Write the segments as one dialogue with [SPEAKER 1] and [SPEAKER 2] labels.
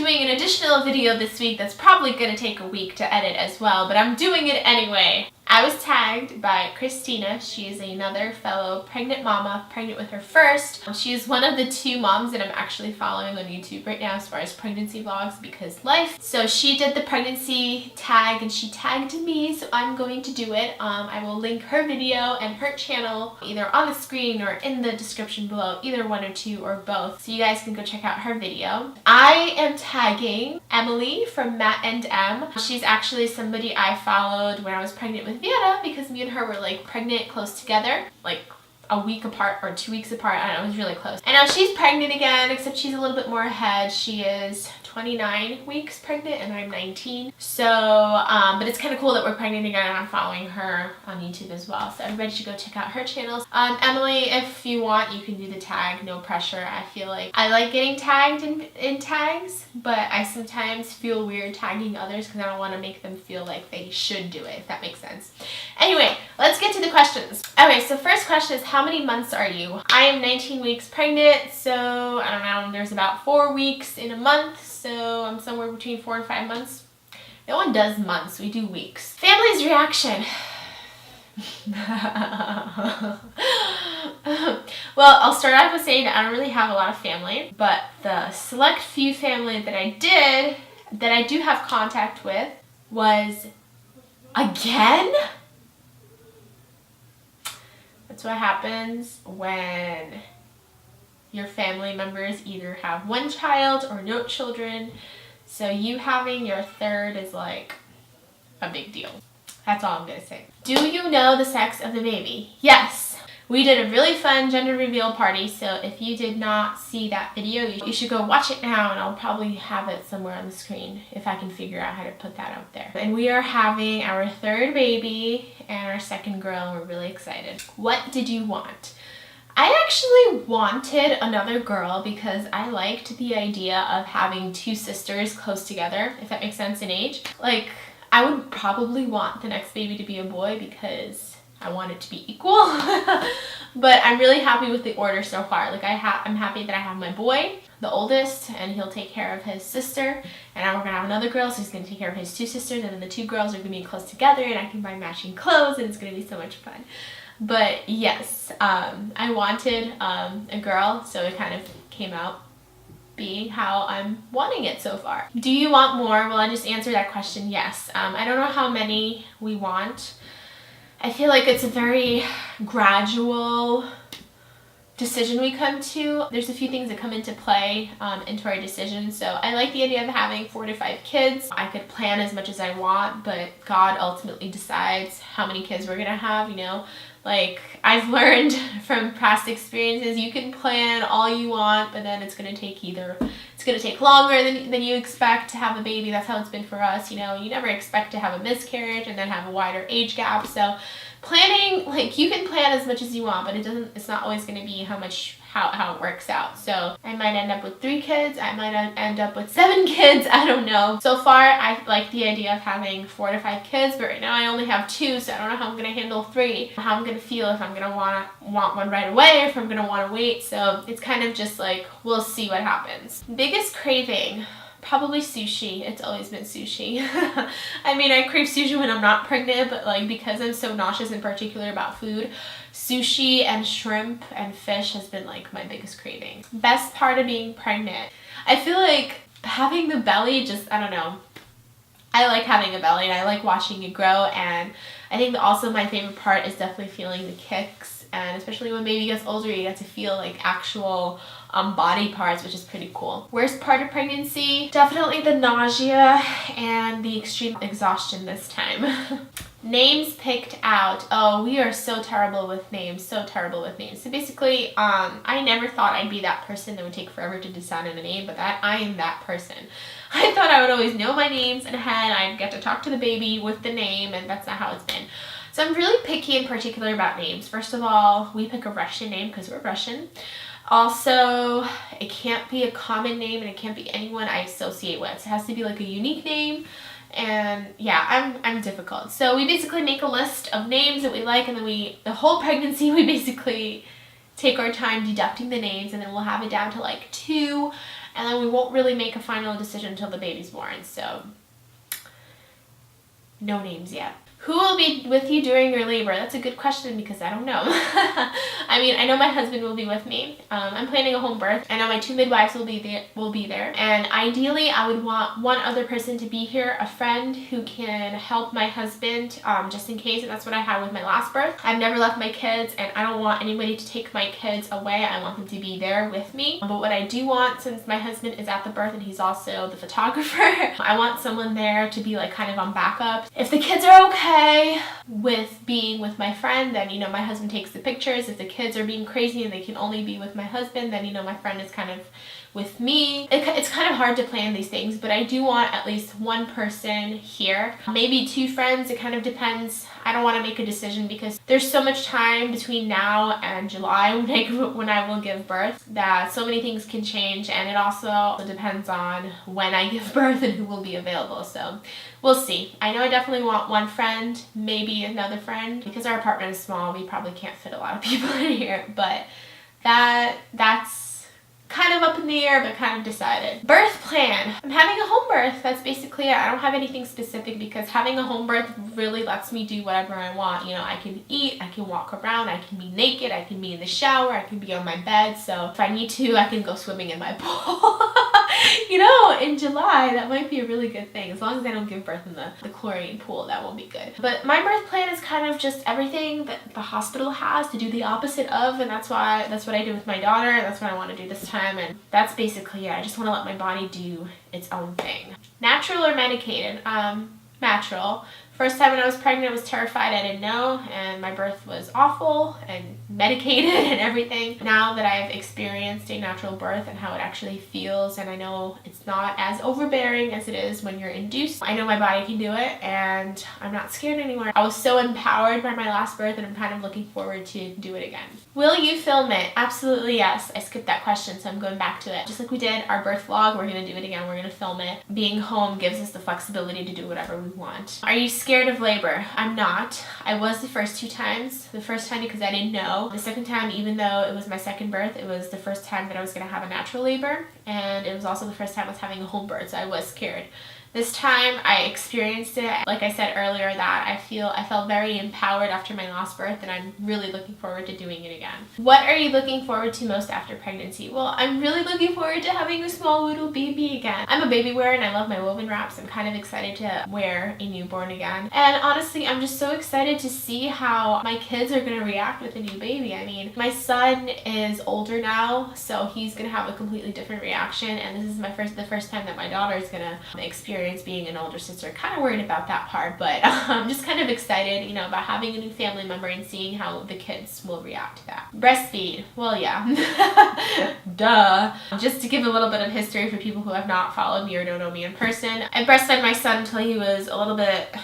[SPEAKER 1] doing an additional video this week that's probably going to take a week to edit as well, but I'm doing it anyway. I was tagged by Kristeena. She is another fellow pregnant mama, pregnant with her first. She is one of the 2 moms that I'm actually following on YouTube right now as far as pregnancy vlogs because life. So she did the pregnancy tag and she tagged me, so I'm going to do it. I will link her video and her channel either on the screen or in the description below, either one or 2 or both, so you guys can go check out her video. I am tagging Emily from Mattandemm. She's actually somebody I followed when I was pregnant with Vienna because me and her were like pregnant close together, like a week apart or 2 weeks apart. I don't know, it was really close. And now she's pregnant again, except she's a little bit more ahead. She is 29 weeks pregnant and I'm 19. So, but it's kind of cool that we're pregnant again and I'm following her on YouTube as well. So everybody should go check out her channels. Emily, if you want, you can do the tag, no pressure. I feel like I like getting tagged in tags, but I sometimes feel weird tagging others because I don't want to make them feel like they should do it, if that makes sense. Anyway, let's get to the questions. Okay, so first question is, how many months are you? I am 19 weeks pregnant, so I don't know, there's about 4 weeks in a month, so I'm somewhere between 4 and 5 months. No one does months, we do weeks. Family's reaction. Well, I'll start off with saying that I don't really have a lot of family, but the select few family that I do have contact with was, again? That's what happens when your family members either have 1 child or no children. So you having your 3rd is like a big deal. That's all I'm gonna say. Do you know the sex of the baby? Yes. We did a really fun gender reveal party, so if you did not see that video, you should go watch it now, and I'll probably have it somewhere on the screen if I can figure out how to put that out there. And we are having our 3rd baby and our 2nd girl, and we're really excited. What did you want? I actually wanted another girl because I liked the idea of having 2 sisters close together, if that makes sense in age. Like, I would probably want the next baby to be a boy because I want it to be equal. But I'm really happy with the order so far. Like, I'm happy that I have my boy, the oldest, and he'll take care of his sister. And now we're gonna have another girl, so he's gonna take care of his 2 sisters, and then the 2 girls are gonna be close together, and I can buy matching clothes, and it's gonna be so much fun. But yes, I wanted a girl, so it kind of came out being how I'm wanting it so far. Do you want more? Well, I just answered that question, yes. I don't know how many we want. I feel like it's a very gradual decision we come to. There's a few things that come into play into our decision. So I like the idea of having 4 to 5 kids. I could plan as much as I want, but God ultimately decides how many kids we're gonna have, you know? Like, I've learned from past experiences, you can plan all you want, but then it's gonna take longer than you expect to have a baby. That's how it's been for us, you know? You never expect to have a miscarriage and then have a wider age gap. So planning, like, you can plan as much as you want, but it's not always going to be how it works out. So I might end up with 3 kids, I might end up with 7 kids, I don't know. So far, I like the idea of having 4 to 5 kids, but right now I only have 2, so I don't know how I'm going to handle 3, how I'm going to feel, if I'm going to want one right away, or if I'm going to want to wait. So it's kind of just like, we'll see what happens. Biggest craving. Probably sushi. It's always been sushi. I mean, I crave sushi when I'm not pregnant, but like, because I'm so nauseous in particular about food, sushi and shrimp and fish has been like my biggest craving. Best part of being pregnant. I feel like having the belly, just, I don't know. I like having a belly and I like watching it grow, and I think also my favorite part is definitely feeling the kicks, and especially when baby gets older, you get to feel like actual body parts, which is pretty cool. Worst part of pregnancy? Definitely the nausea and the extreme exhaustion this time. Names picked out. Oh, we are so terrible with names, so basically, I never thought I'd be that person that would take forever to decide on a name, but I am that person. I thought I would always know my names in head, I'd get to talk to the baby with the name, and that's not how it's been. So I'm really picky in particular about names. First of all, we pick a Russian name because we're Russian. Also, it can't be a common name and it can't be anyone I associate with. So it has to be like a unique name. And yeah, I'm difficult. So we basically make a list of names that we like, and then the whole pregnancy, we basically take our time deducting the names, and then we'll have it down to like 2. and then we won't really make a final decision until the baby's born. So no names yet. Who will be with you during your labor? That's a good question because I don't know. I mean, I know my husband will be with me. I'm planning a home birth. I know my 2 midwives will be there. And ideally, I would want one other person to be here, a friend who can help my husband, just in case. And that's what I had with my last birth. I've never left my kids, and I don't want anybody to take my kids away. I want them to be there with me. But what I do want, since my husband is at the birth and he's also the photographer, I want someone there to be like kind of on backup. If the kids are okay with being with my friend, then you know my husband takes the pictures. If the kids are being crazy and they can only be with my husband, then you know my friend is kind of with me. It's kind of hard to plan these things, but I do want at least one person here, maybe 2 friends. It kind of depends. I don't want to make a decision because there's so much time between now and July when I will give birth that so many things can change, and it also depends on when I give birth and who will be available. So we'll see. I know I definitely want one friend, maybe another friend. Because our apartment is small, we probably can't fit a lot of people in here, but that's kind of up in the air, but kind of decided. Birth plan. I'm having a home birth. That's basically it. I don't have anything specific because having a home birth really lets me do whatever I want. You know, I can eat, I can walk around, I can be naked, I can be in the shower, I can be on my bed. So if I need to, I can go swimming in my pool. You know, in July, that might be a really good thing. As long as I don't give birth in the chlorine pool, that won't be good. But my birth plan is kind of just everything that the hospital has to do the opposite of, and that's what I did with my daughter, and that's what I want to do this time, and that's basically it. I just want to let my body do its own thing. Natural or medicated? Natural. First time when I was pregnant, I was terrified. I didn't know, and my birth was awful and medicated and everything. Now that I've experienced a natural birth and how it actually feels, and I know it's not as overbearing as it is when you're induced, I know my body can do it, and I'm not scared anymore. I was so empowered by my last birth, and I'm kind of looking forward to do it again. Will you film it? Absolutely yes. I skipped that question, so I'm going back to it. Just like we did our birth vlog, we're going to do it again. We're going to film it. Being home gives us the flexibility to do whatever we want. Are you scared of labor? I'm not. I was the first 2 times. The first time because I didn't know. The second time, even though it was my second birth, it was the first time that I was going to have a natural labor, and it was also the first time I was having a home birth, so I was scared. This time I experienced it. Like I said earlier, that I felt very empowered after my last birth, and I'm really looking forward to doing it again. What are you looking forward to most after pregnancy? Well, I'm really looking forward to having a small little baby again. I'm a baby wearer and I love my woven wraps. I'm kind of excited to wear a newborn again. And honestly, I'm just so excited to see how my kids are going to react with a new baby. I mean, my son is older now, so he's going to have a completely different reaction, and this is the first time that my daughter is going to experience being an older sister. Kind of worried about that part, but I'm just kind of excited, you know, about having a new family member and seeing how the kids will react to that. Breastfeed. Well, yeah. Duh. Just to give a little bit of history for people who have not followed me or don't know me in person, I breastfed my son until he was a little bit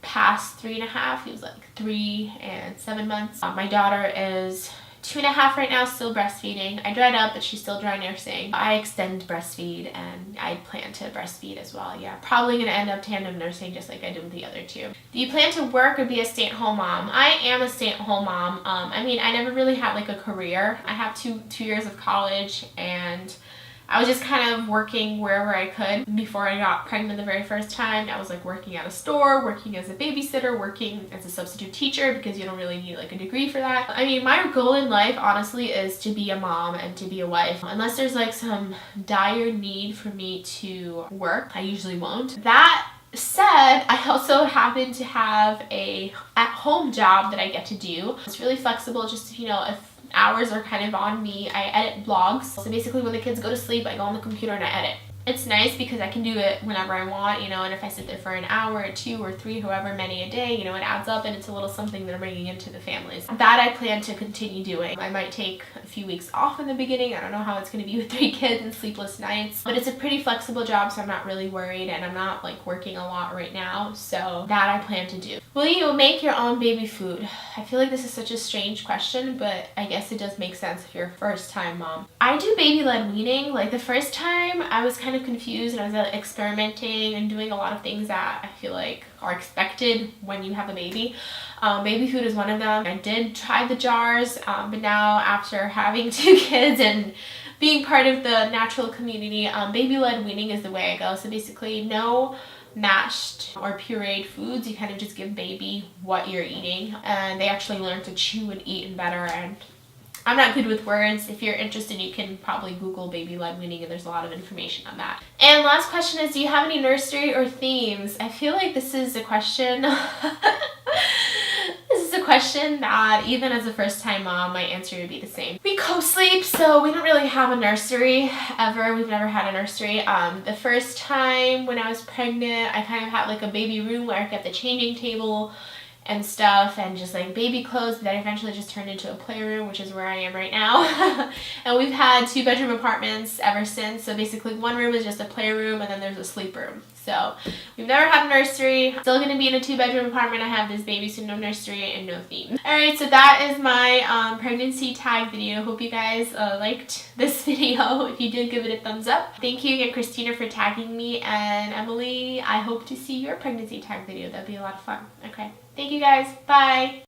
[SPEAKER 1] past 3.5. He was like 3 and 7 months. My daughter is 2.5 right now, still breastfeeding. I dried up, but she's still dry nursing. I extend breastfeed, and I plan to breastfeed as well. Yeah, probably gonna end up tandem nursing just like I did with the other 2. Do you plan to work or be a stay-at-home mom? I am a stay-at-home mom. I mean, I never really had like a career. I have two years of college, and I was just kind of working wherever I could. Before I got pregnant the very first time, I was like working at a store, working as a babysitter, working as a substitute teacher, because you don't really need like a degree for that. I mean, my goal in life, honestly, is to be a mom and to be a wife. Unless there's like some dire need for me to work, I usually won't. That said, I also happen to have a at-home job that I get to do. It's really flexible, just, you know, if hours are kind of on me. I edit blogs. So basically when the kids go to sleep, I go on the computer and I edit. It's nice because I can do it whenever I want, you know, and if I sit there for an hour or 2 or 3, however many a day, you know, it adds up and it's a little something that I'm bringing into the families. That I plan to continue doing. I might take a few weeks off in the beginning. I don't know how it's going to be with 3 kids and sleepless nights, but it's a pretty flexible job, so I'm not really worried, and I'm not like working a lot right now, so that I plan to do. Will you make your own baby food? I feel like this is such a strange question, but I guess it does make sense if you're a first-time mom. I do baby-led weaning. Like the first time I was kind of confused, and I was like, experimenting and doing a lot of things that I feel like are expected when you have a baby. Baby food is one of them. I did try the jars, but now after having 2 kids and being part of the natural community, baby-led weaning is the way I go. So basically no mashed or pureed foods. You kind of just give baby what you're eating, and they actually learn to chew and eat and better. And I'm not good with words. If you're interested, you can probably Google baby-led weaning, and there's a lot of information on that. And last question is, do you have any nursery or themes? I feel like this is a question this is a question that even as a first-time mom, my answer would be the same. We co-sleep, so we don't really have a nursery ever. We've never had a nursery. The first time when I was pregnant, I kind of had like a baby room where I kept the changing table and stuff and just like baby clothes, but that eventually just turned into a playroom, which is where I am right now. And we've had 2-bedroom apartments ever since. So basically one room is just a playroom and then there's a sleep room. So we've never had a nursery. Still gonna be in a 2-bedroom apartment. I have this baby, so no nursery and no theme. Alright, so that is my pregnancy tag video. Hope you guys liked this video. If you did, give it a thumbs up. Thank you again, Kristeena, for tagging me, and Emily, I hope to see your pregnancy tag video. That'd be a lot of fun. Okay, thank you guys. Bye.